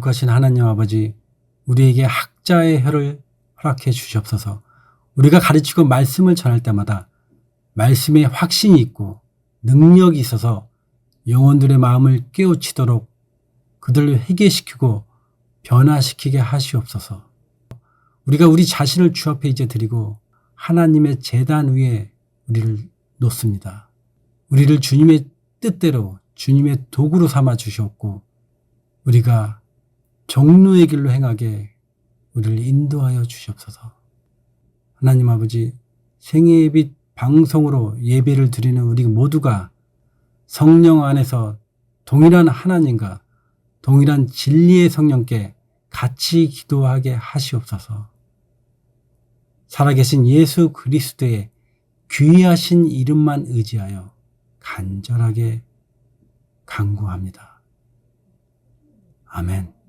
거룩하신 하나님 아버지, 우리에게 학자의 혀를 허락해 주시옵소서. 우리가 가르치고 말씀을 전할 때마다 말씀에 확신이 있고 능력이 있어서 영혼들의 마음을 깨우치도록 그들을 회개시키고 변화시키게 하시옵소서. 우리가 우리 자신을 주 앞에 이제 드리고 하나님의 제단 위에 우리를 놓습니다. 우리를 주님의 뜻대로 주님의 도구로 삼아 주시옵고 우리가 정로의 길로 행하게 우리를 인도하여 주시옵소서. 하나님 아버지, 생애의 빛 방송으로 예배를 드리는 우리 모두가 성령 안에서 동일한 하나님과 동일한 진리의 성령께 같이 기도하게 하시옵소서. 살아계신 예수 그리스도의 귀하신 이름만 의지하여 간절하게 간구합니다. 아멘.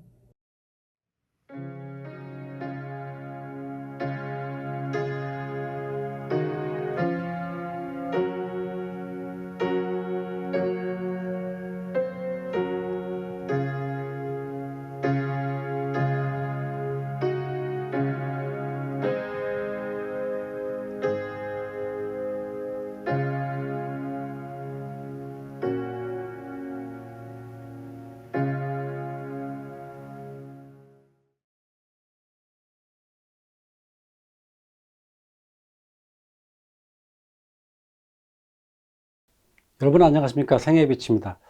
여러분 안녕하십니까? 생애의 빛입니다.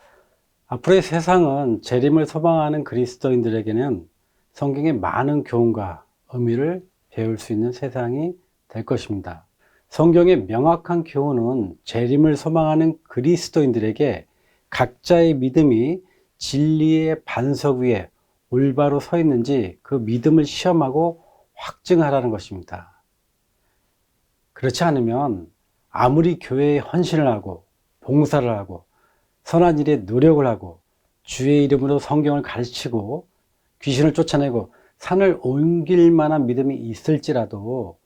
앞으로의 세상은 재림을 소망하는 그리스도인들에게는 성경의 많은 교훈과 의미를 배울 수 있는 세상이 될 것입니다. 성경의 명확한 교훈은 재림을 소망하는 그리스도인들에게 각자의 믿음이 진리의 반석 위에 올바로 서 있는지 그 믿음을 시험하고 확증하라는 것입니다. 그렇지 않으면 아무리 교회에 헌신을 하고 봉사를 하고 선한 일에 노력을 하고 주의 이름으로 성경을 가르치고 귀신을 쫓아내고 산을 옮길 만한 믿음이 있을지라도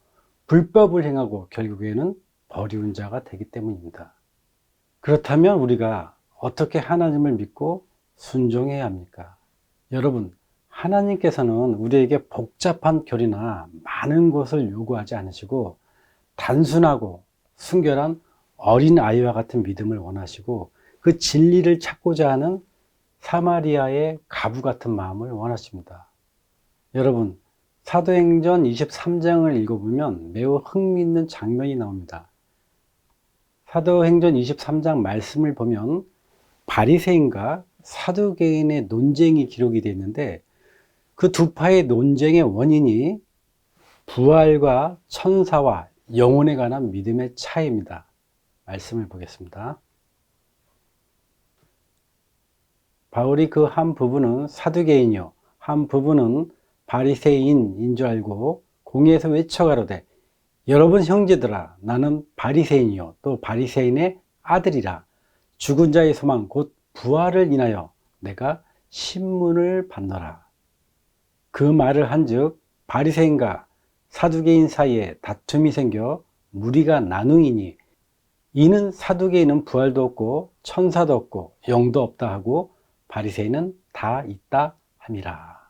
불법을 행하고 결국에는 버리운 자가 되기 때문입니다. 그렇다면 우리가 어떻게 하나님을 믿고 순종해야 합니까? 여러분, 하나님께서는 우리에게 복잡한 교리나 많은 것을 요구하지 않으시고 단순하고 순결한 어린 아이와 같은 믿음을 원하시고 그 진리를 찾고자 하는 사마리아의 과부 같은 마음을 원하십니다. 여러분, 사도행전 23장을 읽어보면 매우 흥미있는 장면이 나옵니다. 사도행전 23장 말씀을 보면 바리새인과 사두개인의 논쟁이 기록이 되어 있는데 그 두 파의 논쟁의 원인이 부활과 천사와 영혼에 관한 믿음의 차이입니다. 말씀을 보겠습니다. 바울이 그 한 부분은 사두개인이요 한 부분은 바리새인인 줄 알고 공회에서 외쳐가로되 여러분 형제들아 나는 바리새인이요 또 바리새인의 아들이라 죽은 자의 소망 곧 부활을 인하여 내가 신문을 받노라. 그 말을 한즉 바리새인과 사두개인 사이에 다툼이 생겨 무리가 나누이니 이는 사두개인은 부활도 없고 천사도 없고 영도 없다 하고 바리새인은 다 있다 함이라.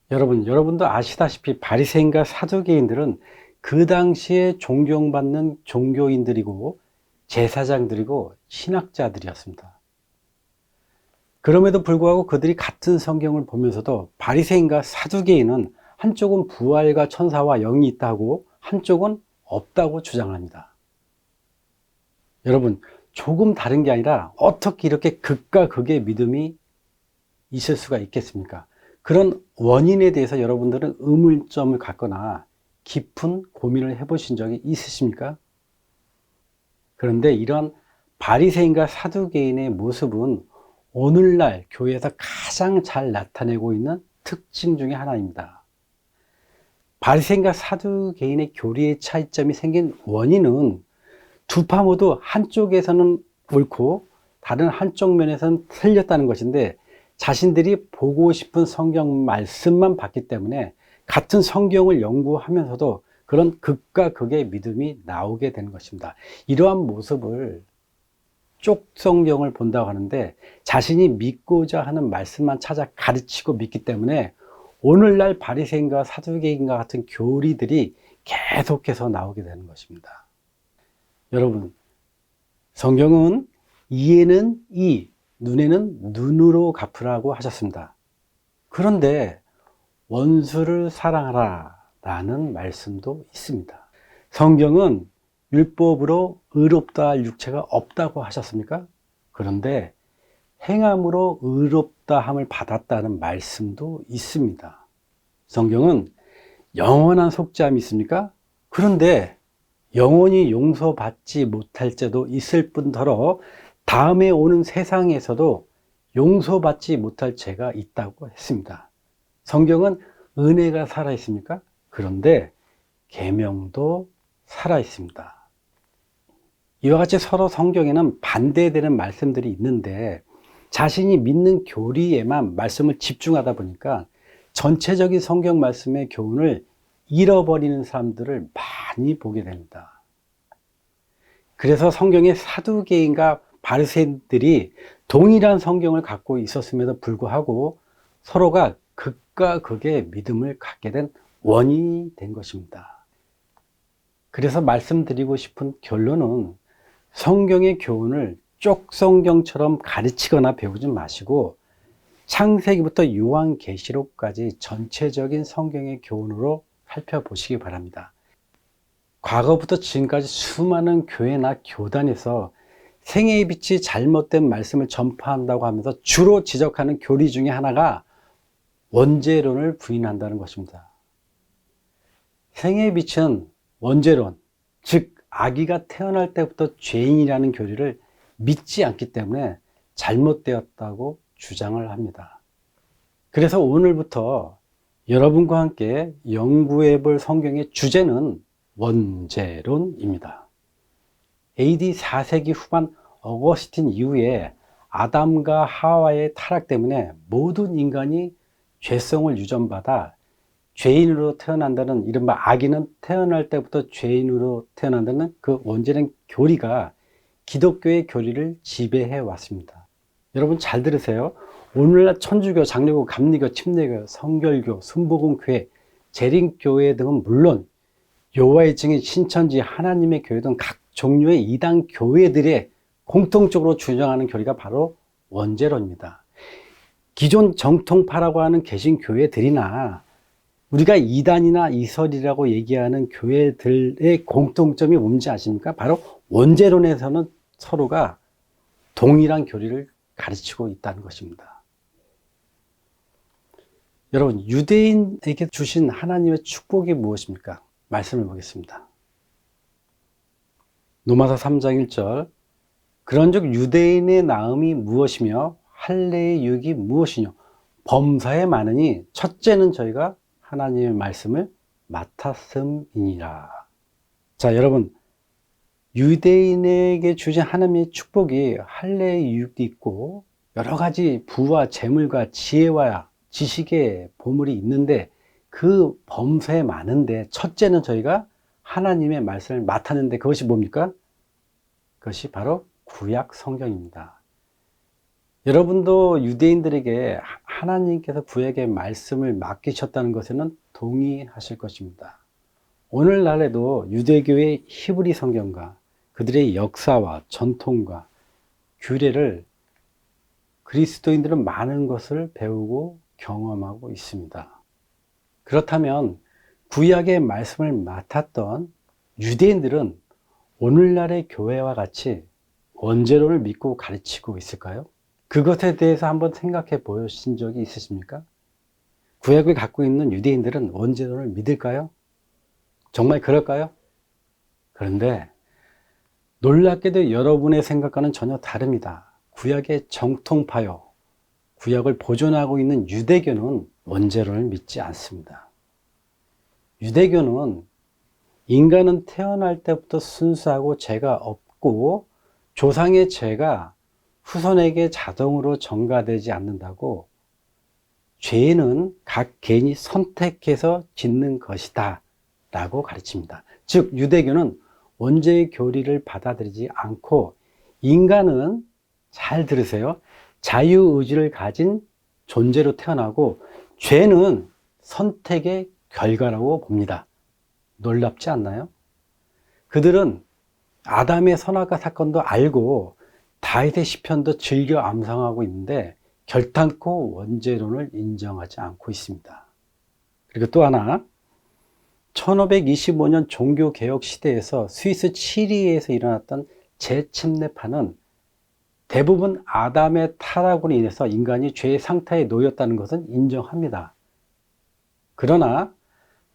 여러분도 아시다시피 바리새인과 사두개인들은 그 당시에 존경받는 종교인들이고 제사장들이고 신학자들이었습니다. 그럼에도 불구하고 그들이 같은 성경을 보면서도 바리새인과 사두개인은 한쪽은 부활과 천사와 영이 있다고 한쪽은 없다고 주장합니다. 여러분, 조금 다른 게 아니라 어떻게 이렇게 극과 극의 믿음이 있을 수가 있겠습니까? 그런 원인에 대해서 여러분들은 의문점을 갖거나 깊은 고민을 해보신 적이 있으십니까? 그런데 이런 바리새인과 사두개인의 모습은 오늘날 교회에서 가장 잘 나타내고 있는 특징 중에 하나입니다. 바리새인과 사두개인의 교리의 차이점이 생긴 원인은 두 파 모두 한쪽에서는 옳고 다른 한쪽 면에서는 틀렸다는 것인데 자신들이 보고 싶은 성경 말씀만 봤기 때문에 같은 성경을 연구하면서도 그런 극과 극의 믿음이 나오게 되는 것입니다. 이러한 모습을 쪽 성경을 본다고 하는데 자신이 믿고자 하는 말씀만 찾아 가르치고 믿기 때문에 오늘날 바리새인과 사두개인과 같은 교리들이 계속해서 나오게 되는 것입니다. 여러분, 성경은 이에는 이, 눈에는 눈으로 갚으라고 하셨습니다. 그런데 원수를 사랑하라 라는 말씀도 있습니다. 성경은 율법으로 의롭다 할 육체가 없다고 하셨습니까? 그런데 행함으로 의롭다 함을 받았다는 말씀도 있습니다. 성경은 영원한 속죄함이 있습니까? 그런데 영원히 용서받지 못할 죄도 있을 뿐더러 다음에 오는 세상에서도 용서받지 못할 죄가 있다고 했습니다. 성경은 은혜가 살아 있습니까? 그런데 계명도 살아 있습니다. 이와 같이 서로 성경에는 반대되는 말씀들이 있는데 자신이 믿는 교리에만 말씀을 집중하다 보니까 전체적인 성경 말씀의 교훈을 잃어버리는 사람들을 많이 보게 됩니다. 그래서 성경의 사두개인과 바리새인들이 동일한 성경을 갖고 있었음에도 불구하고 서로가 극과 극의 믿음을 갖게 된 원인이 된 것입니다. 그래서 말씀드리고 싶은 결론은 성경의 교훈을 쪽 성경처럼 가르치거나 배우지 마시고 창세기부터 요한계시록까지 전체적인 성경의 교훈으로 살펴보시기 바랍니다. 과거부터 지금까지 수많은 교회나 교단에서 생애의 빛이 잘못된 말씀을 전파한다고 하면서 주로 지적하는 교리 중에 하나가 원죄론을 부인한다는 것입니다. 생애의 빛은 원죄론, 즉 아기가 태어날 때부터 죄인이라는 교리를 믿지 않기 때문에 잘못되었다고 주장을 합니다. 그래서 오늘부터 여러분과 함께 연구해 볼 성경의 주제는 원죄론입니다. AD 4세기 후반 어거스틴 이후에 아담과 하와의 타락 때문에 모든 인간이 죄성을 유전받아 죄인으로 태어난다는 이른바 아기는 태어날 때부터 죄인으로 태어난다는 그 원죄된 교리가 기독교의 교리를 지배해 왔습니다. 여러분 잘 들으세요. 오늘날 천주교, 장로교, 감리교, 침례교, 성결교, 순복음교회, 재림교회 등은 물론 여호와의 증인, 신천지, 하나님의 교회 등 각 종류의 이단 교회들의 공통적으로 주장하는 교리가 바로 원죄론입니다. 기존 정통파라고 하는 개신교회들이나 우리가 이단이나 이설이라고 얘기하는 교회들의 공통점이 뭔지 아십니까? 바로 원죄론에서는 서로가 동일한 교리를 가르치고 있다는 것입니다. 여러분, 유대인에게 주신 하나님의 축복이 무엇입니까? 말씀을 보겠습니다. 로마서 3장 1절, 그런즉 유대인의 나음이 무엇이며 할례의 유익이 무엇이뇨? 범사에 많으니 첫째는 저희가 하나님의 말씀을 맡았음이니라. 자, 여러분, 유대인에게 주신 하나님의 축복이 할례의 유익도 있고 여러 가지 부와 재물과 지혜와 지식의 보물이 있는데 그 범사에 많은데 첫째는 저희가 하나님의 말씀을 맡았는데 그것이 뭡니까? 그것이 바로 구약 성경입니다. 여러분도 유대인들에게 하나님께서 구약의 말씀을 맡기셨다는 것에는 동의하실 것입니다. 오늘날에도 유대교의 히브리 성경과 그들의 역사와 전통과 규례를 그리스도인들은 많은 것을 배우고 경험하고 있습니다. 그렇다면 구약의 말씀을 맡았던 유대인들은 오늘날의 교회와 같이 원죄론을 믿고 가르치고 있을까요? 그것에 대해서 한번 생각해 보신 적이 있으십니까? 구약을 갖고 있는 유대인들은 원죄론을 믿을까요? 정말 그럴까요? 그런데 놀랍게도 여러분의 생각과는 전혀 다릅니다. 구약의 정통파요, 구약을 보존하고 있는 유대교는 원죄론을 믿지 않습니다. 유대교는 인간은 태어날 때부터 순수하고 죄가 없고 조상의 죄가 후손에게 자동으로 전가되지 않는다고, 죄는 각 개인이 선택해서 짓는 것이다 라고 가르칩니다. 즉 유대교는 원죄의 교리를 받아들이지 않고 인간은, 잘 들으세요, 자유의지를 가진 존재로 태어나고 죄는 선택의 결과라고 봅니다. 놀랍지 않나요? 그들은 아담의 선악과 사건도 알고 다윗의 시편도 즐겨 암송하고 있는데 결단코 원죄론을 인정하지 않고 있습니다. 그리고 또 하나, 1525년 종교개혁 시대에서 스위스 치리에서 일어났던 재침례파는 대부분 아담의 타락으로 인해서 인간이 죄의 상태에 놓였다는 것은 인정합니다. 그러나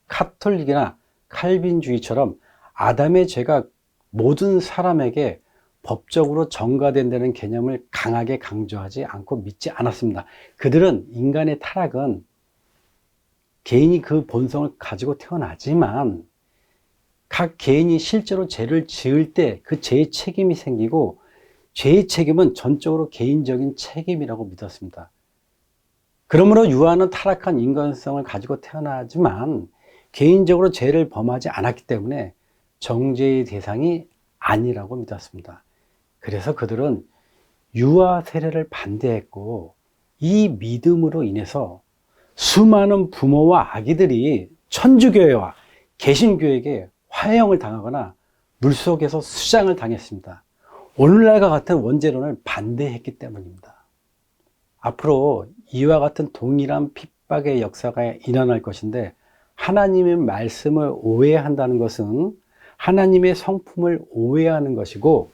카톨릭이나 칼빈주의처럼 아담의 죄가 모든 사람에게 법적으로 전가된다는 개념을 강하게 강조하지 않고 믿지 않았습니다. 그들은 인간의 타락은 개인이 그 본성을 가지고 태어나지만 각 개인이 실제로 죄를 지을 때 그 죄의 책임이 생기고 죄의 책임은 전적으로 개인적인 책임이라고 믿었습니다. 그러므로 유아는 타락한 인간성을 가지고 태어나지만 개인적으로 죄를 범하지 않았기 때문에 정죄의 대상이 아니라고 믿었습니다. 그래서 그들은 유아 세례를 반대했고 이 믿음으로 인해서 수많은 부모와 아기들이 천주교회와 개신교에게 화형을 당하거나 물속에서 수장을 당했습니다. 오늘날과 같은 원죄론을 반대했기 때문입니다. 앞으로 이와 같은 동일한 핍박의 역사가 일어날 것인데 하나님의 말씀을 오해한다는 것은 하나님의 성품을 오해하는 것이고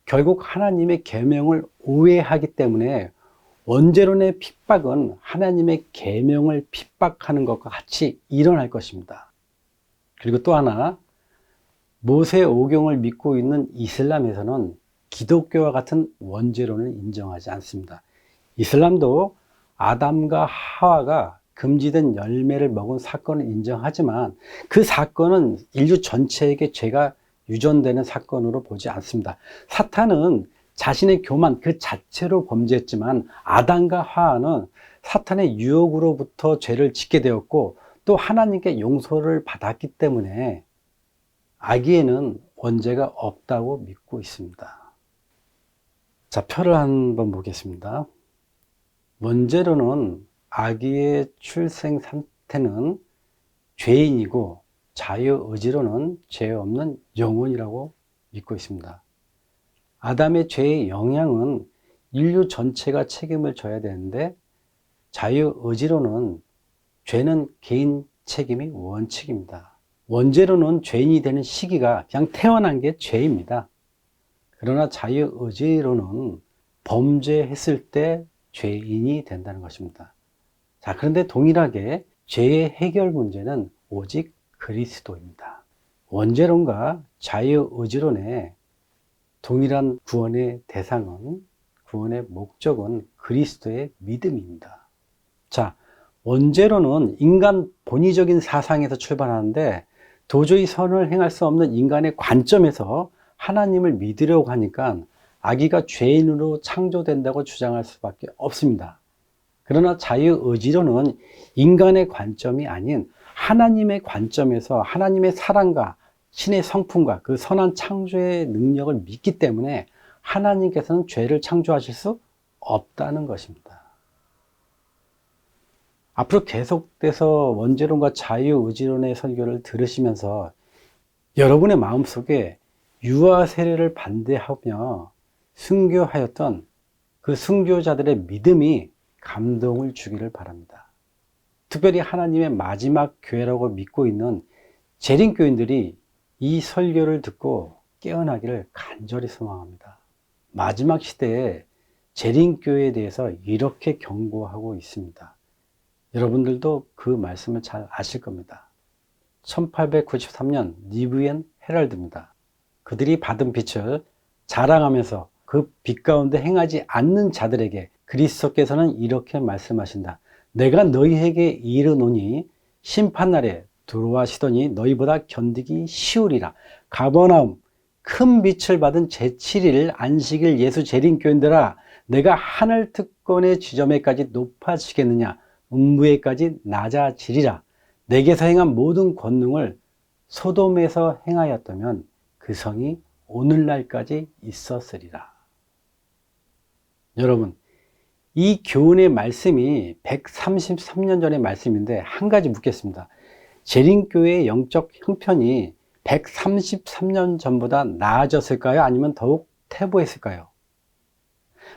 결국 하나님의 계명을 오해하기 때문에 원죄론의 핍박은 하나님의 계명을 핍박하는 것과 같이 일어날 것입니다. 그리고 또 하나, 모세 오경을 믿고 있는 이슬람에서는 기독교와 같은 원죄론을 인정하지 않습니다. 이슬람도 아담과 하와가 금지된 열매를 먹은 사건을 인정하지만 그 사건은 인류 전체에게 죄가 유전되는 사건으로 보지 않습니다. 사탄은 자신의 교만 그 자체로 범죄했지만 아담과 하와는 사탄의 유혹으로부터 죄를 짓게 되었고 또 하나님께 용서를 받았기 때문에 아기에는 원죄가 없다고 믿고 있습니다. 자, 표를 한번 보겠습니다. 원죄론은 아기의 출생 상태는 죄인이고 자유의지로는 죄 없는 영혼이라고 믿고 있습니다. 아담의 죄의 영향은 인류 전체가 책임을 져야 되는데 자유의지로는 죄는 개인 책임이 원칙입니다. 원죄로는 죄인이 되는 시기가 그냥 태어난 게 죄입니다. 그러나 자유의지로는 범죄했을 때 죄인이 된다는 것입니다. 자, 그런데 동일하게 죄의 해결 문제는 오직 그리스도입니다. 원죄론과 자유의지론의 동일한 구원의 대상은, 구원의 목적은 그리스도의 믿음입니다. 자, 원죄론은 인간 본의적인 사상에서 출발하는데 도저히 선을 행할 수 없는 인간의 관점에서 하나님을 믿으려고 하니까 아기가 죄인으로 창조된다고 주장할 수밖에 없습니다. 그러나 자유의지론은 인간의 관점이 아닌 하나님의 관점에서 하나님의 사랑과 신의 성품과 그 선한 창조의 능력을 믿기 때문에 하나님께서는 죄를 창조하실 수 없다는 것입니다. 앞으로 계속돼서 원죄론과 자유의지론의 설교를 들으시면서 여러분의 마음속에 유아 세례를 반대하며 순교하였던 그 순교자들의 믿음이 감동을 주기를 바랍니다. 특별히 하나님의 마지막 교회라고 믿고 있는 재림교인들이 이 설교를 듣고 깨어나기를 간절히 소망합니다. 마지막 시대에 재림교회에 대해서 이렇게 경고하고 있습니다. 여러분들도 그 말씀을 잘 아실 겁니다. 1893년 니브엔 헤럴드입니다. 그들이 받은 빛을 자랑하면서 그 빛 가운데 행하지 않는 자들에게 그리스도께서는 이렇게 말씀하신다. 내가 너희에게 이르노니 심판날에 들어와시더니 너희보다 견디기 쉬우리라. 가버나움 큰 빛을 받은 제7일 안식일 예수 재림교인들아, 내가 하늘 특권의 지점에까지 높아지겠느냐? 음부에까지 낮아지리라. 내게서 행한 모든 권능을 소돔에서 행하였다면 그 성이 오늘날까지 있었으리라. 여러분, 이 교훈의 말씀이 133년 전의 말씀인데 한 가지 묻겠습니다. 재림교회의 영적 형편이 133년 전보다 나아졌을까요? 아니면 더욱 퇴보했을까요?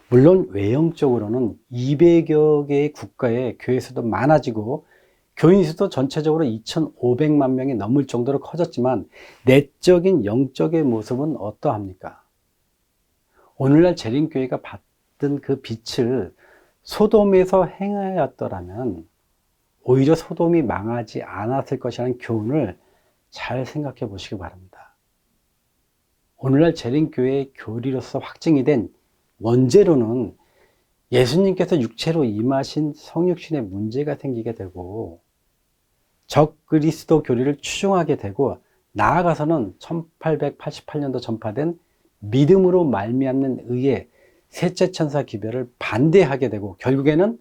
물론 외형적으로는 200여 개의 국가의 교회 수도 많아지고 교인 수도 전체적으로 2,500만 명이 넘을 정도로 커졌지만 내적인 영적의 모습은 어떠합니까? 오늘날 재림교회가 받던 그 빛을 소돔에서 행하였더라면 오히려 소돔이 망하지 않았을 것이라는 교훈을 잘 생각해 보시기 바랍니다. 오늘날 재림교회의 교리로서 확증이 된 원죄로는 예수님께서 육체로 임하신 성육신에 문제가 생기게 되고 적그리스도 교리를 추종하게 되고 나아가서는 1888년도 전파된 믿음으로 말미암는 의의 셋째 천사 기별을 반대하게 되고 결국에는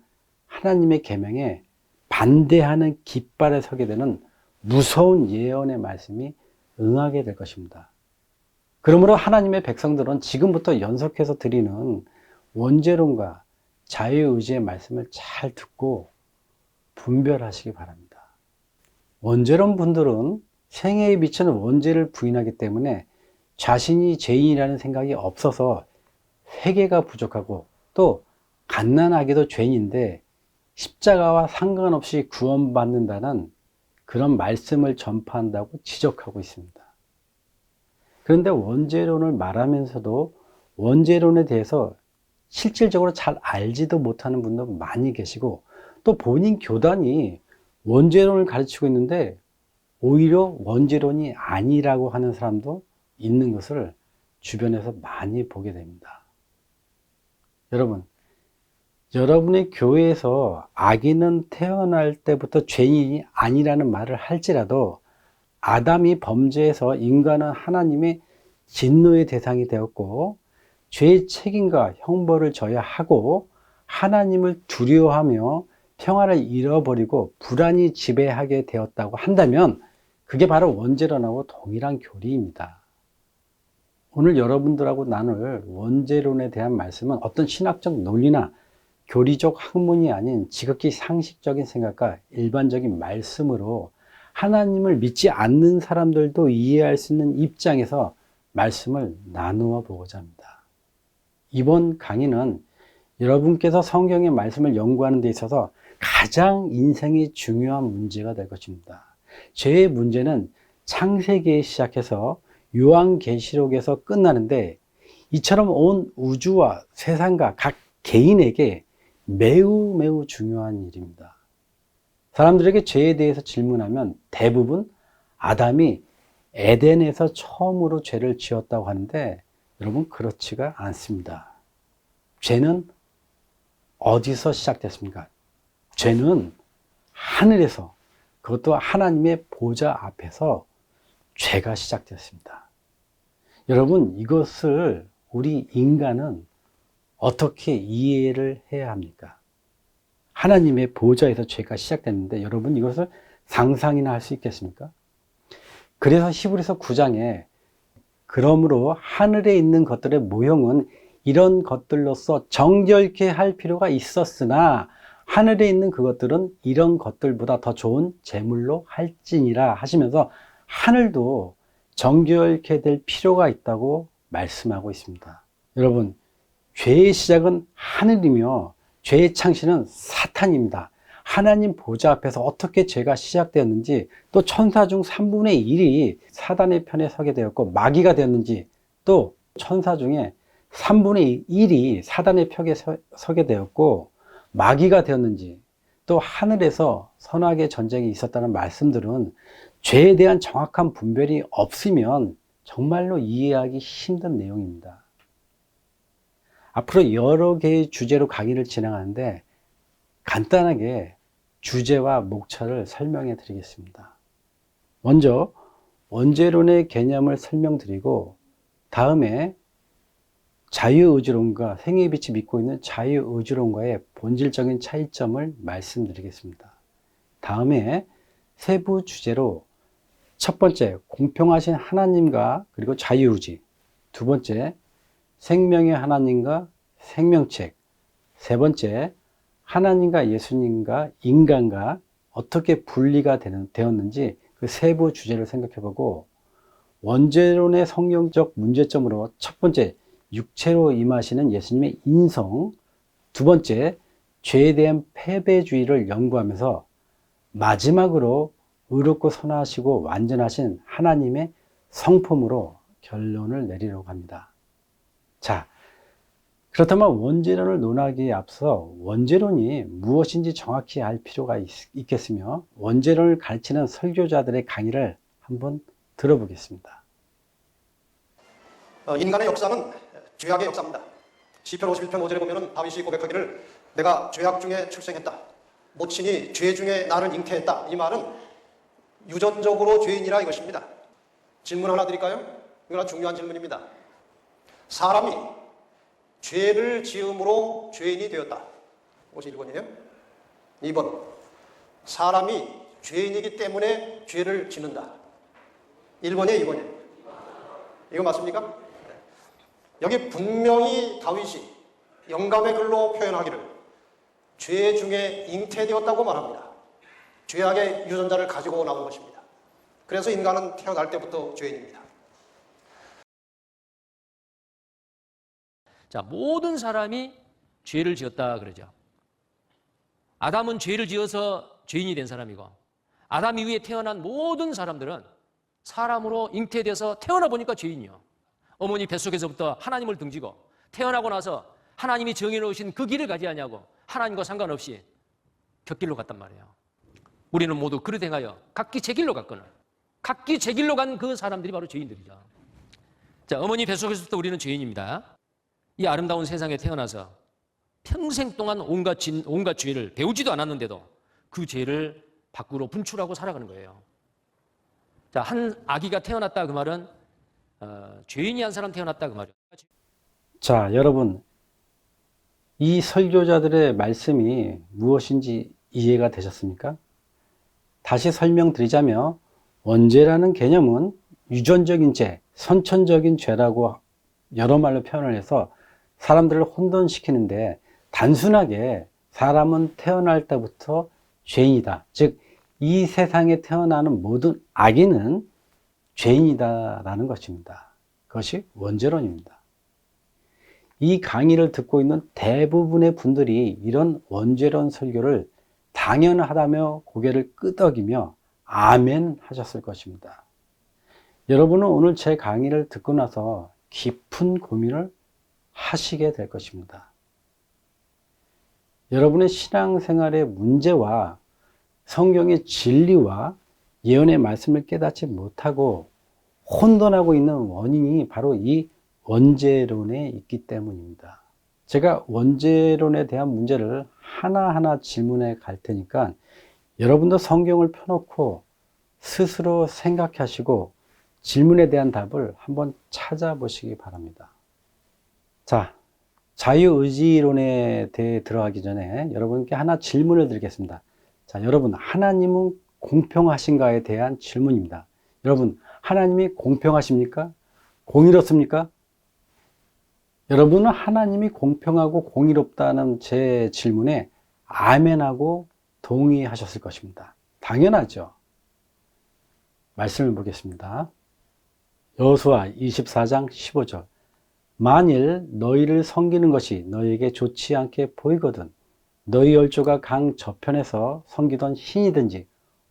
하나님의 계명에 반대하는 깃발에 서게 되는 무서운 예언의 말씀이 응하게 될 것입니다. 그러므로 하나님의 백성들은 지금부터 연속해서 드리는 원죄론과 자유의지의 말씀을 잘 듣고 분별하시기 바랍니다. 원죄론 분들은 생애에 비치는 원죄를 부인하기 때문에 자신이 죄인이라는 생각이 없어서 회개가 부족하고 또 갓난아기도 죄인인데 십자가와 상관없이 구원받는다는 그런 말씀을 전파한다고 지적하고 있습니다. 그런데 원죄론을 말하면서도 원죄론에 대해서 실질적으로 잘 알지도 못하는 분도 많이 계시고 또 본인 교단이 원죄론을 가르치고 있는데 오히려 원죄론이 아니라고 하는 사람도 있는 것을 주변에서 많이 보게 됩니다. 여러분, 여러분의 교회에서 아기는 태어날 때부터 죄인이 아니라는 말을 할지라도 아담이 범죄해서 인간은 하나님의 진노의 대상이 되었고 죄의 책임과 형벌을 져야 하고 하나님을 두려워하며 평화를 잃어버리고 불안이 지배하게 되었다고 한다면 그게 바로 원죄론하고 동일한 교리입니다. 오늘 여러분들하고 나눌 원죄론에 대한 말씀은 어떤 신학적 논리나 교리적 학문이 아닌 지극히 상식적인 생각과 일반적인 말씀으로 하나님을 믿지 않는 사람들도 이해할 수 있는 입장에서 말씀을 나누어 보고자 합니다. 이번 강의는 여러분께서 성경의 말씀을 연구하는 데 있어서 가장 인생이 중요한 문제가 될 것입니다. 죄의 문제는 창세기에 시작해서 요한계시록에서 끝나는데 이처럼 온 우주와 세상과 각 개인에게 매우 중요한 일입니다. 사람들에게 죄에 대해서 질문하면 대부분 아담이 에덴에서 처음으로 죄를 지었다고 하는데 여러분 그렇지가 않습니다. 죄는 어디서 시작됐습니까? 죄는 하늘에서 그것도 하나님의 보좌 앞에서 죄가 시작되었습니다. 여러분 이것을 우리 인간은 어떻게 이해를 해야 합니까? 하나님의 보좌에서 죄가 시작됐는데 여러분 이것을 상상이나 할 수 있겠습니까? 그래서 히브리서 9장에 그러므로 하늘에 있는 것들의 모형은 이런 것들로서 정결케 할 필요가 있었으나 하늘에 있는 그것들은 이런 것들보다 더 좋은 제물로 할지니라 하시면서 하늘도 정결케 될 필요가 있다고 말씀하고 있습니다. 여러분 죄의 시작은 하늘이며 죄의 창시는 사탄입니다. 하나님 보좌 앞에서 어떻게 죄가 시작되었는지 또 천사 중 3분의 1이 사단의 편에 서게 되었고 마귀가 되었는지 또 천사 중에 3분의 1이 사단의 벽에 서게 되었고 마귀가 되었는지 또 하늘에서 선악의 전쟁이 있었다는 말씀들은 죄에 대한 정확한 분별이 없으면 정말로 이해하기 힘든 내용입니다. 앞으로 여러 개의 주제로 강의를 진행하는데 간단하게 주제와 목차를 설명해 드리겠습니다. 먼저 원죄론의 개념을 설명드리고 다음에 자유의지론과 생애의 빛이 믿고 있는 자유의지론과의 본질적인 차이점을 말씀드리겠습니다. 다음에 세부 주제로 첫 번째 공평하신 하나님과 그리고 자유의지, 두 번째 생명의 하나님과 생명책, 세 번째, 하나님과 예수님과 인간과 어떻게 분리가 되었는지 그 세부 주제를 생각해보고, 원죄론의 성경적 문제점으로 첫 번째, 육체로 임하시는 예수님의 인성, 두 번째, 죄에 대한 패배주의를 연구하면서 마지막으로 의롭고 선하시고 완전하신 하나님의 성품으로 결론을 내리려고 합니다. 자, 그렇다면 원죄론을 논하기에 앞서 원죄론이 무엇인지 정확히 알 필요가 있겠으며, 원죄론을 가르치는 설교자들의 강의를 한번 들어보겠습니다. 인간의 역사는 죄악의 역사입니다. 시편 51편 5절에 보면 다윗이 고백하기를 내가 죄악 중에 출생했다. 모친이 죄 중에 나를 잉태했다. 이 말은 유전적으로 죄인이라 이것입니다. 질문 하나 드릴까요? 이건 아주 중요한 질문입니다. 사람이 죄를 지음으로 죄인이 되었다. 이것이 1번이에요. 2번, 사람이 죄인이기 때문에 죄를 짓는다. 1번이에요, 2번이에요? 이거 맞습니까? 여기 분명히 다윗이 영감의 글로 표현하기를 죄 중에 잉태되었다고 말합니다. 죄악의 유전자를 가지고 나온 것입니다. 그래서 인간은 태어날 때부터 죄인입니다. 자, 모든 사람이 죄를 지었다 그러죠. 아담은 죄를 지어서 죄인이 된 사람이고, 아담 이후에 태어난 모든 사람들은 사람으로 잉태돼서 태어나 보니까 죄인이요. 어머니 뱃속에서부터 하나님을 등지고 태어나고 나서 하나님이 정해놓으신 그 길을 가지 않냐고 하나님과 상관없이 곁길로 갔단 말이에요. 우리는 모두 그릇 행하여 각기 제 길로 갔거늘 각기 제 길로 간 그 사람들이 바로 죄인들이죠. 자, 어머니 뱃속에서부터 우리는 죄인입니다. 이 아름다운 세상에 태어나서 평생 동안 온갖 죄를 배우지도 않았는데도 그 죄를 밖으로 분출하고 살아가는 거예요. 자, 한 아기가 태어났다 그 말은 죄인이 한 사람 태어났다 그 말이에요. 자, 여러분, 이 설교자들의 말씀이 무엇인지 이해가 되셨습니까? 다시 설명드리자면, 원죄라는 개념은 유전적인 죄, 선천적인 죄라고 여러 말로 표현을 해서 사람들을 혼돈시키는데, 단순하게 사람은 태어날 때부터 죄인이다. 즉, 이 세상에 태어나는 모든 아기는 죄인이다라는 것입니다. 그것이 원죄론입니다. 이 강의를 듣고 있는 대부분의 분들이 이런 원죄론 설교를 당연하다며 고개를 끄덕이며 아멘 하셨을 것입니다. 여러분은 오늘 제 강의를 듣고 나서 깊은 고민을 하시게 될 것입니다. 여러분의 신앙생활의 문제와 성경의 진리와 예언의 말씀을 깨닫지 못하고 혼돈하고 있는 원인이 바로 이 원죄론에 있기 때문입니다. 제가 원죄론에 대한 문제를 하나하나 질문해 갈 테니까 여러분도 성경을 펴놓고 스스로 생각하시고 질문에 대한 답을 한번 찾아보시기 바랍니다. 자, 자유의지론에 대해 들어가기 전에 여러분께 하나 질문을 드리겠습니다. 자, 여러분, 하나님은 공평하신가에 대한 질문입니다. 여러분, 하나님이 공평하십니까? 공의롭습니까? 여러분은 하나님이 공평하고 공의롭다는 제 질문에 아멘하고 동의하셨을 것입니다. 당연하죠. 말씀을 보겠습니다. 여호수아 24장 15절. 만일 너희를 섬기는 것이 너희에게 좋지 않게 보이거든 너희 열조가 강 저편에서 섬기던 신이든지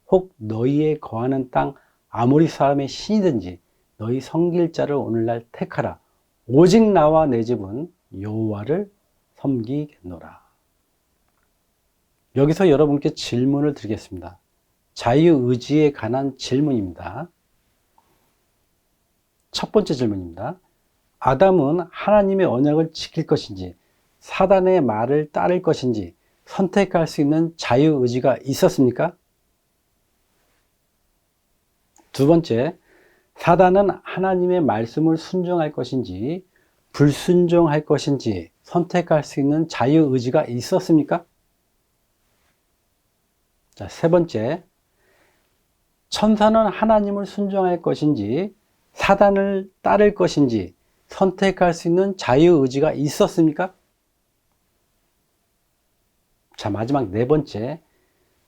혹 너희에 거하는 땅 아모리 사람의 신이든지 너희 섬길 자를 오늘날 택하라. 오직 나와 내 집은 여호와를 섬기겠노라. 여기서 여러분께 질문을 드리겠습니다. 자유의지에 관한 질문입니다. 첫 번째 질문입니다. 아담은 하나님의 언약을 지킬 것인지 사단의 말을 따를 것인지 선택할 수 있는 자유의지가 있었습니까? 두 번째, 사단은 하나님의 말씀을 순종할 것인지 불순종할 것인지 선택할 수 있는 자유의지가 있었습니까? 자, 세 번째, 천사는 하나님을 순종할 것인지 사단을 따를 것인지 선택할 수 있는 자유의지가 있었습니까? 자, 마지막 네 번째.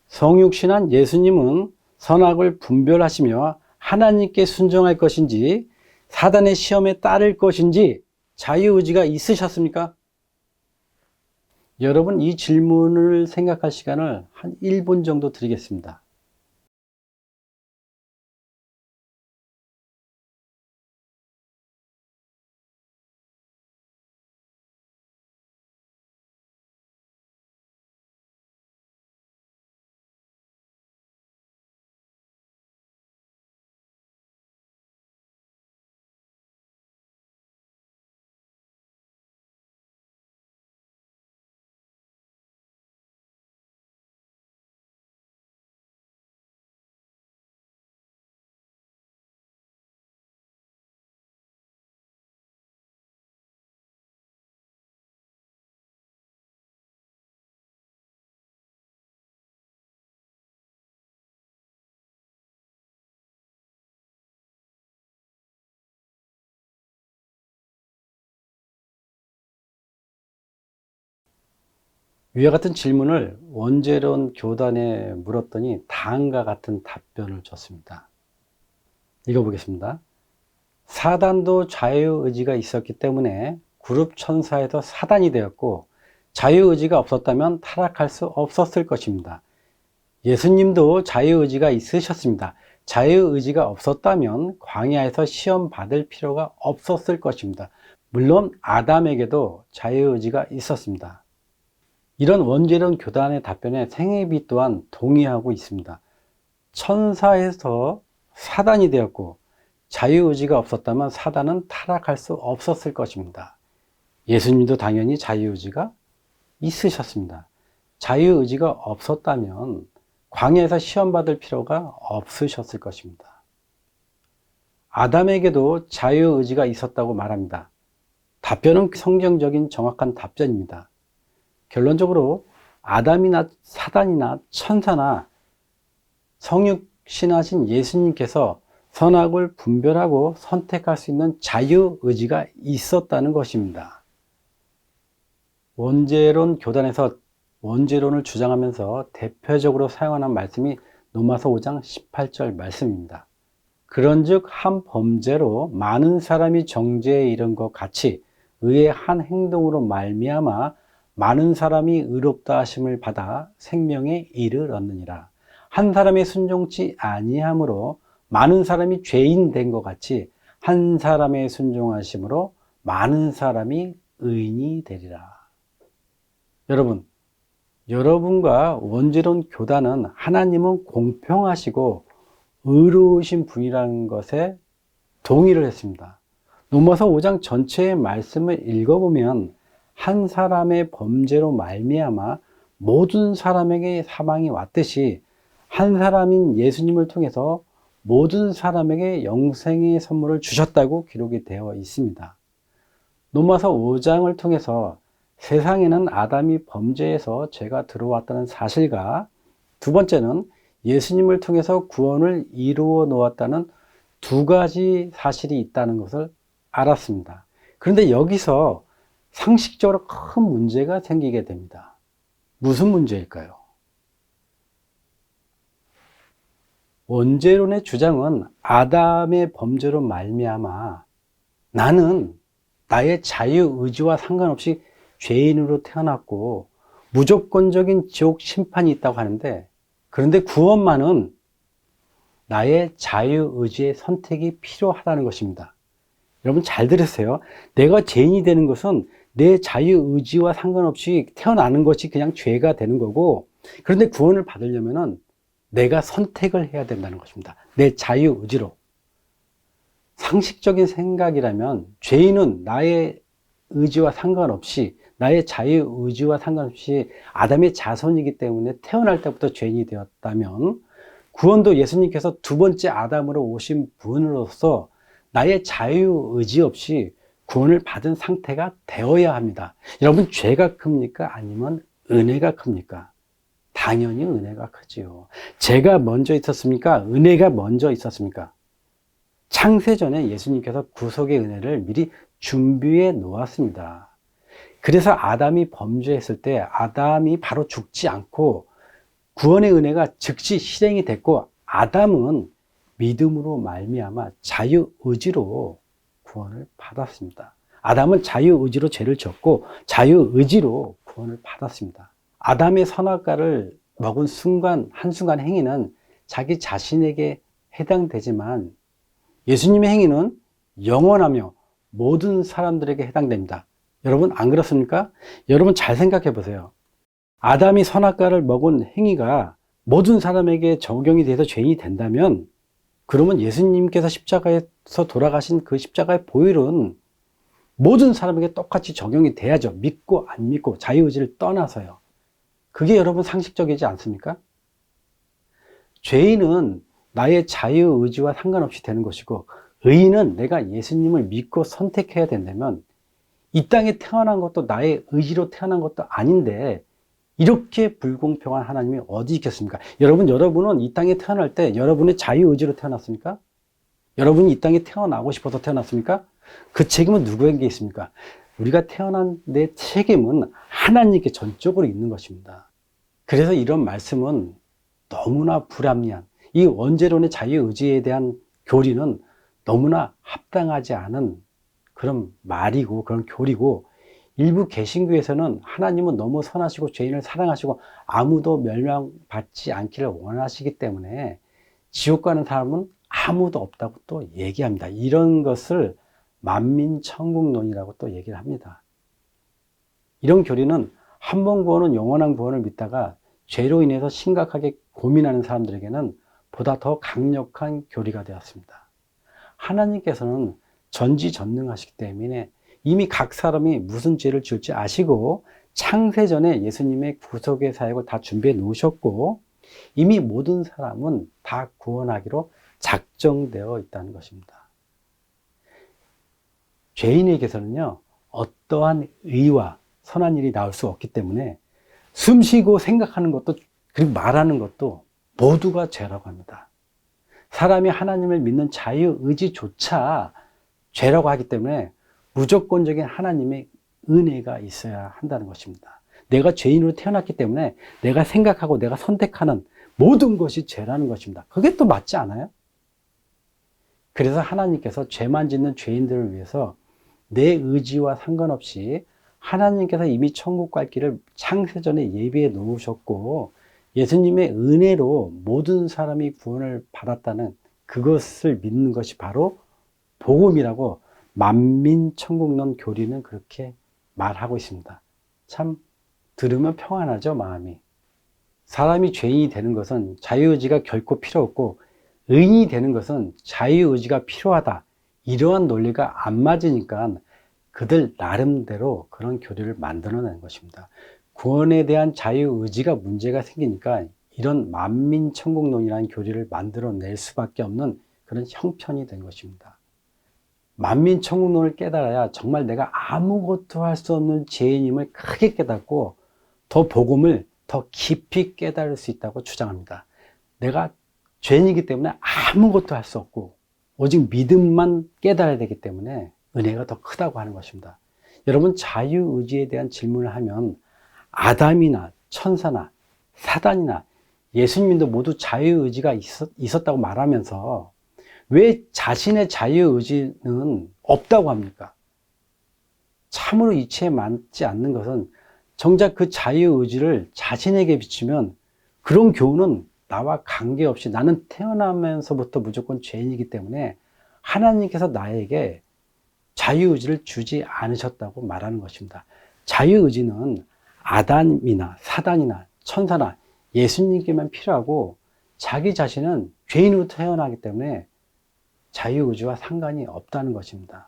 성육신한 예수님은 선악을 분별하시며 하나님께 순종할 것인지 사단의 시험에 따를 것인지 자유의지가 있으셨습니까? 여러분, 이 질문을 생각할 시간을 한 1분 정도 드리겠습니다. 위와 같은 질문을 원죄론 교단에 물었더니 다음과 같은 답변을 줬습니다. 읽어보겠습니다. 사단도 자유의지가 있었기 때문에 그룹 천사에서 사단이 되었고, 자유의지가 없었다면 타락할 수 없었을 것입니다. 예수님도 자유의지가 있으셨습니다. 자유의지가 없었다면 광야에서 시험 받을 필요가 없었을 것입니다. 물론 아담에게도 자유의지가 있었습니다. 이런 원죄론 교단의 답변에 생애비 또한 동의하고 있습니다. 천사에서 사단이 되었고 자유의지가 없었다면 사단은 타락할 수 없었을 것입니다. 예수님도 당연히 자유의지가 있으셨습니다. 자유의지가 없었다면 광야에서 시험받을 필요가 없으셨을 것입니다. 아담에게도 자유의지가 있었다고 말합니다. 답변은 성경적인 정확한 답변입니다. 결론적으로 아담이나 사단이나 천사나 성육신하신 예수님께서 선악을 분별하고 선택할 수 있는 자유의지가 있었다는 것입니다. 원죄론 교단에서 원죄론을 주장하면서 대표적으로 사용하는 말씀이 로마서 5장 18절 말씀입니다. 그런즉 한 범죄로 많은 사람이 정죄에 이른 것 같이 의의 한 행동으로 말미암아 많은 사람이 의롭다 하심을 받아 생명에 이르렀느니라. 한 사람의 순종치 아니함으로 많은 사람이 죄인 된 것 같이 한 사람의 순종하심으로 많은 사람이 의인이 되리라. 여러분, 여러분과 원죄론 교단은 하나님은 공평하시고 의로우신 분이라는 것에 동의를 했습니다. 로마서 5장 전체의 말씀을 읽어보면 한 사람의 범죄로 말미암아 모든 사람에게 사망이 왔듯이 한 사람인 예수님을 통해서 모든 사람에게 영생의 선물을 주셨다고 기록이 되어 있습니다. 로마서 5장을 통해서 세상에는 아담이 범죄해서 죄가 들어왔다는 사실과 두 번째는 예수님을 통해서 구원을 이루어 놓았다는 두 가지 사실이 있다는 것을 알았습니다. 그런데 여기서 상식적으로 큰 문제가 생기게 됩니다. 무슨 문제일까요? 원죄론의 주장은 아담의 범죄로 말미암아 나는 나의 자유의지와 상관없이 죄인으로 태어났고 무조건적인 지옥 심판이 있다고 하는데, 그런데 구원만은 나의 자유의지의 선택이 필요하다는 것입니다. 여러분 잘 들으세요. 내가 죄인이 되는 것은 내 자유의지와 상관없이 태어나는 것이 그냥 죄가 되는 거고, 그런데 구원을 받으려면은 내가 선택을 해야 된다는 것입니다. 내 자유의지로. 상식적인 생각이라면 죄인은 나의 의지와 상관없이, 나의 자유의지와 상관없이 아담의 자손이기 때문에 태어날 때부터 죄인이 되었다면, 구원도 예수님께서 두 번째 아담으로 오신 분으로서 나의 자유의지 없이 구원을 받은 상태가 되어야 합니다. 여러분, 죄가 큽니까? 아니면 은혜가 큽니까? 당연히 은혜가 크지요. 죄가 먼저 있었습니까? 은혜가 먼저 있었습니까? 창세 전에 예수님께서 구속의 은혜를 미리 준비해 놓았습니다. 그래서 아담이 범죄했을 때 아담이 바로 죽지 않고 구원의 은혜가 즉시 실행이 됐고, 아담은 믿음으로 말미암아 자유의지로 구원을 받았습니다. 아담은 자유의지로 죄를 지었고 자유의지로 구원을 받았습니다. 아담의 선악과를 먹은 순간 한순간 행위는 자기 자신에게 해당되지만 예수님의 행위는 영원하며 모든 사람들에게 해당됩니다. 여러분 안 그렇습니까? 여러분 잘 생각해 보세요. 아담이 선악과를 먹은 행위가 모든 사람에게 적용이 돼서 죄인이 된다면, 그러면 예수님께서 십자가에서 돌아가신 그 십자가의 보혈은 모든 사람에게 똑같이 적용이 돼야죠. 믿고 안 믿고 자유의지를 떠나서요. 그게 여러분 상식적이지 않습니까? 죄인은 나의 자유의지와 상관없이 되는 것이고, 의인은 내가 예수님을 믿고 선택해야 된다면, 이 땅에 태어난 것도 나의 의지로 태어난 것도 아닌데 이렇게 불공평한 하나님이 어디 있겠습니까? 여러분은 이 땅에 태어날 때 여러분의 자유의지로 태어났습니까? 여러분이 이 땅에 태어나고 싶어서 태어났습니까? 그 책임은 누구에게 있습니까? 우리가 태어난 내 책임은 하나님께 전적으로 있는 것입니다. 그래서 이런 말씀은 너무나 불합리한, 이 원죄론의 자유의지에 대한 교리는 너무나 합당하지 않은 그런 말이고 그런 교리고, 일부 개신교에서는 하나님은 너무 선하시고 죄인을 사랑하시고 아무도 멸망받지 않기를 원하시기 때문에 지옥 가는 사람은 아무도 없다고 또 얘기합니다. 이런 것을 만민천국론이라고 또 얘기를 합니다. 이런 교리는 한 번 구원은 영원한 구원을 믿다가 죄로 인해서 심각하게 고민하는 사람들에게는 보다 더 강력한 교리가 되었습니다. 하나님께서는 전지전능하시기 때문에 이미 각 사람이 무슨 죄를 지을지 아시고 창세전에 예수님의 구속의 사역을 다 준비해 놓으셨고, 이미 모든 사람은 다 구원하기로 작정되어 있다는 것입니다. 죄인에게서는요, 어떠한 의와 선한 일이 나올 수 없기 때문에 숨 쉬고 생각하는 것도 그리고 말하는 것도 모두가 죄라고 합니다. 사람이 하나님을 믿는 자유의지조차 죄라고 하기 때문에 무조건적인 하나님의 은혜가 있어야 한다는 것입니다. 내가 죄인으로 태어났기 때문에 내가 생각하고 내가 선택하는 모든 것이 죄라는 것입니다. 그게 또 맞지 않아요? 그래서 하나님께서 죄만 짓는 죄인들을 위해서 내 의지와 상관없이 하나님께서 이미 천국 갈 길을 창세전에 예비해 놓으셨고, 예수님의 은혜로 모든 사람이 구원을 받았다는 그것을 믿는 것이 바로 복음이라고 만민천국론 교리는 그렇게 말하고 있습니다. 참 들으면 평안하죠, 마음이. 사람이 죄인이 되는 것은 자유의지가 결코 필요 없고 의인이 되는 것은 자유의지가 필요하다, 이러한 논리가 안 맞으니까 그들 나름대로 그런 교리를 만들어낸 것입니다. 구원에 대한 자유의지가 문제가 생기니까 이런 만민천국론이라는 교리를 만들어낼 수밖에 없는 그런 형편이 된 것입니다. 만민천국론을 깨달아야 정말 내가 아무것도 할 수 없는 죄인임을 크게 깨닫고 더 복음을 더 깊이 깨달을 수 있다고 주장합니다. 내가 죄인이기 때문에 아무것도 할 수 없고 오직 믿음만 깨달아야 되기 때문에 은혜가 더 크다고 하는 것입니다. 여러분, 자유의지에 대한 질문을 하면 아담이나 천사나 사단이나 예수님도 모두 자유의지가 있었다고 말하면서 왜 자신의 자유의지는 없다고 합니까? 참으로 이치에 맞지 않는 것은 정작 그 자유의지를 자신에게 비추면 그런 교훈은 나와 관계없이 나는 태어나면서부터 무조건 죄인이기 때문에 하나님께서 나에게 자유의지를 주지 않으셨다고 말하는 것입니다. 자유의지는 아담이나 사단이나 천사나 예수님께만 필요하고 자기 자신은 죄인으로 태어나기 때문에 자유의지와 상관이 없다는 것입니다.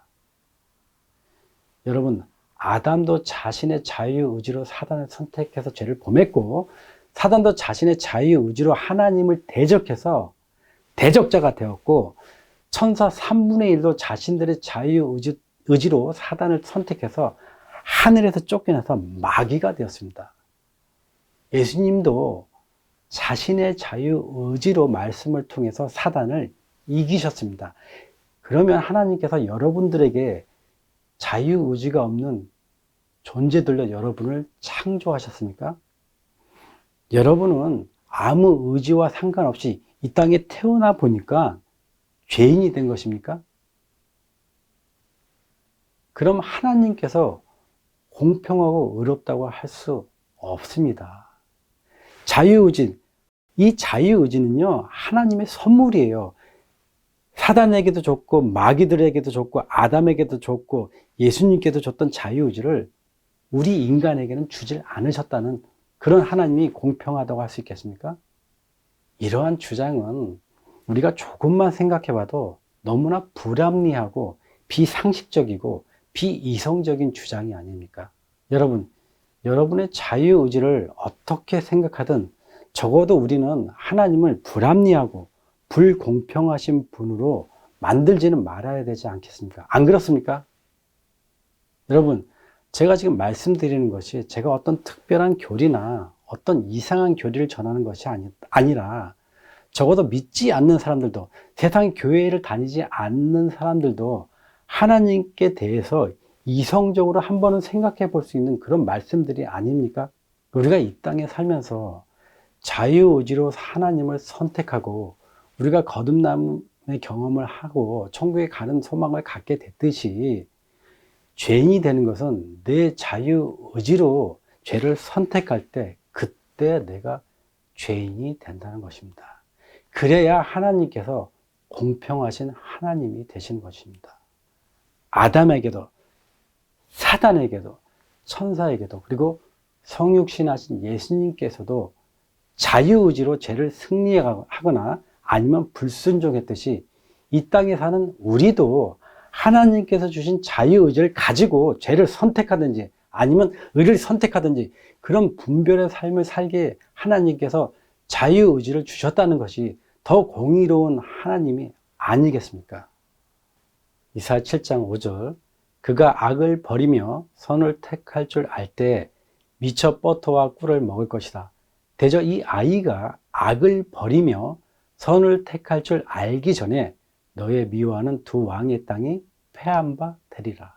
여러분, 아담도 자신의 자유의지로 사단을 선택해서 죄를 범했고, 사단도 자신의 자유의지로 하나님을 대적해서 대적자가 되었고, 천사 3분의 1도 자신들의 자유의지로 사단을 선택해서 하늘에서 쫓겨나서 마귀가 되었습니다. 예수님도 자신의 자유의지로 말씀을 통해서 사단을 이기셨습니다. 그러면 하나님께서 여러분들에게 자유의지가 없는 존재들로 여러분을 창조하셨습니까? 여러분은 아무 의지와 상관없이 이 땅에 태어나 보니까 죄인이 된 것입니까? 그럼 하나님께서 공평하고 의롭다고 할 수 없습니다. 자유의지, 이 자유의지는요, 하나님의 선물이에요. 사단에게도 줬고, 마귀들에게도 줬고, 아담에게도 줬고, 예수님께도 줬던 자유의지를 우리 인간에게는 주질 않으셨다는 그런 하나님이 공평하다고 할 수 있겠습니까? 이러한 주장은 우리가 조금만 생각해 봐도 너무나 불합리하고 비상식적이고 비이성적인 주장이 아닙니까? 여러분, 여러분의 자유의지를 어떻게 생각하든 적어도 우리는 하나님을 불합리하고 불공평하신 분으로 만들지는 말아야 되지 않겠습니까? 안 그렇습니까? 여러분, 제가 지금 말씀드리는 것이 제가 어떤 특별한 교리나 어떤 이상한 교리를 전하는 것이 아니라 적어도 믿지 않는 사람들도, 세상 교회를 다니지 않는 사람들도 하나님께 대해서 이성적으로 한 번은 생각해 볼 수 있는 그런 말씀들이 아닙니까? 우리가 이 땅에 살면서 자유의지로 하나님을 선택하고 우리가 거듭남의 경험을 하고 천국에 가는 소망을 갖게 됐듯이 죄인이 되는 것은 내 자유의지로 죄를 선택할 때 그때 내가 죄인이 된다는 것입니다. 그래야 하나님께서 공평하신 하나님이 되시는 것입니다. 아담에게도 사단에게도 천사에게도 그리고 성육신하신 예수님께서도 자유의지로 죄를 승리하거나 아니면 불순종했듯이 이 땅에 사는 우리도 하나님께서 주신 자유의지를 가지고 죄를 선택하든지 아니면 의를 선택하든지 그런 분별의 삶을 살게 하나님께서 자유의지를 주셨다는 것이 더 공의로운 하나님이 아니겠습니까? 이사야 7장 5절 그가 악을 버리며 선을 택할 줄 알 때 미쳐 버터와 꿀을 먹을 것이다. 대저 이 아이가 악을 버리며 선을 택할 줄 알기 전에 너의 미워하는 두 왕의 땅이 패한 바 되리라.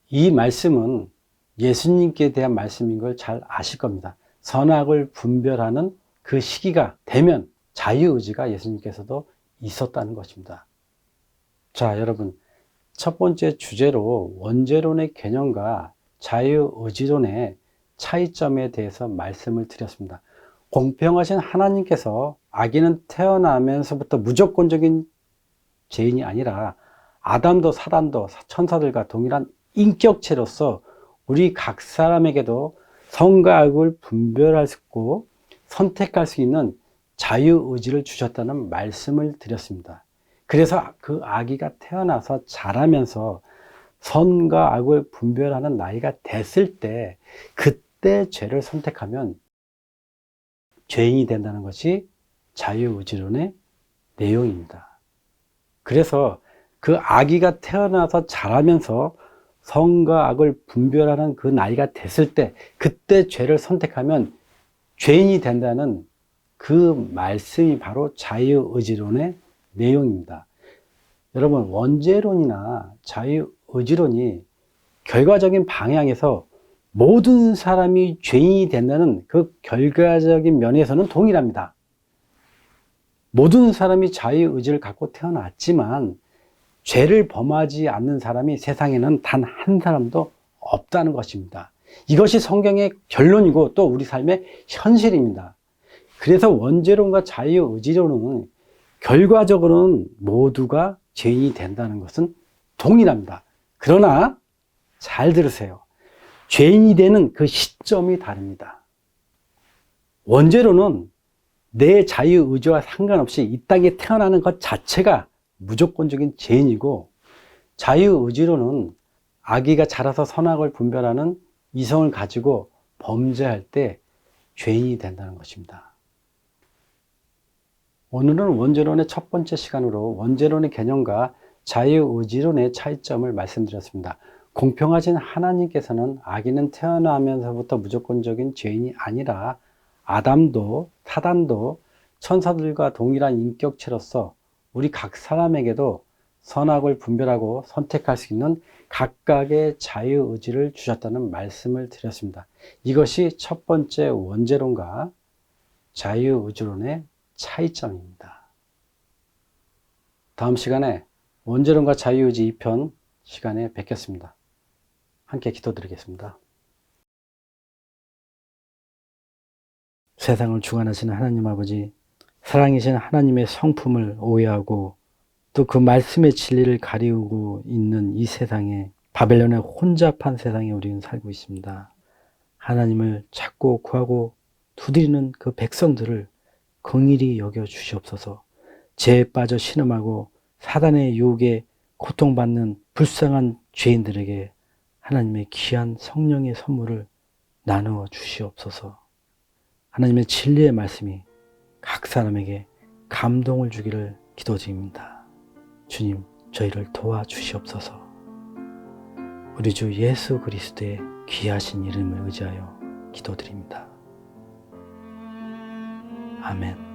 이 말씀은 예수님께 대한 말씀인 걸 잘 아실 겁니다. 선악을 분별하는 그 시기가 되면 자유의지가 예수님께서도 있었다는 것입니다. 자, 여러분, 첫 번째 주제로 원죄론의 개념과 자유의지론의 차이점에 대해서 말씀을 드렸습니다. 공평하신 하나님께서 아기는 태어나면서부터 무조건적인 죄인이 아니라 아담도 사단도 천사들과 동일한 인격체로서 우리 각 사람에게도 선과 악을 분별할 수 있고 선택할 수 있는 자유의지를 주셨다는 말씀을 드렸습니다. 그래서 그 아기가 태어나서 자라면서 선과 악을 분별하는 나이가 됐을 때 그때 죄를 선택하면 죄인이 된다는 것이 자유의지론의 내용입니다. 그래서 그 아기가 태어나서 자라면서 선과 악을 분별하는 그 나이가 됐을 때 그때 죄를 선택하면 죄인이 된다는 그 말씀이 바로 자유의지론의 내용입니다. 여러분, 원죄론이나 자유의지론이 결과적인 방향에서 모든 사람이 죄인이 된다는 그 결과적인 면에서는 동일합니다. 모든 사람이 자유의지를 갖고 태어났지만 죄를 범하지 않는 사람이 세상에는 단 한 사람도 없다는 것입니다. 이것이 성경의 결론이고 또 우리 삶의 현실입니다. 그래서 원죄론과 자유의지론은 결과적으로는 모두가 죄인이 된다는 것은 동일합니다. 그러나 잘 들으세요. 죄인이 되는 그 시점이 다릅니다. 원죄론은 내 자유의지와 상관없이 이 땅에 태어나는 것 자체가 무조건적인 죄인이고, 자유의지론은 아기가 자라서 선악을 분별하는 이성을 가지고 범죄할 때 죄인이 된다는 것입니다. 오늘은 원죄론의 첫 번째 시간으로 원죄론의 개념과 자유의지론의 차이점을 말씀드렸습니다. 공평하신 하나님께서는 아기는 태어나면서부터 무조건적인 죄인이 아니라 아담도 사단도 천사들과 동일한 인격체로서 우리 각 사람에게도 선악을 분별하고 선택할 수 있는 각각의 자유의지를 주셨다는 말씀을 드렸습니다. 이것이 첫 번째 원죄론과 자유의지론의 차이점입니다. 다음 시간에 원죄론과 자유의지 2편 시간에 뵙겠습니다. 함께 기도드리겠습니다. 세상을 주관하시는 하나님 아버지, 사랑이신 하나님의 성품을 오해하고 또 그 말씀의 진리를 가리우고 있는 이 세상에, 바벨론의 혼잡한 세상에 우리는 살고 있습니다. 하나님을 찾고 구하고 두드리는 그 백성들을 긍휼히 여겨 주시옵소서. 죄에 빠져 신음하고 사단의 유혹에 고통받는 불쌍한 죄인들에게 하나님의 귀한 성령의 선물을 나누어 주시옵소서. 하나님의 진리의 말씀이 각 사람에게 감동을 주기를 기도드립니다. 주님, 저희를 도와주시옵소서. 우리 주 예수 그리스도의 귀하신 이름을 의지하여 기도드립니다. 아멘.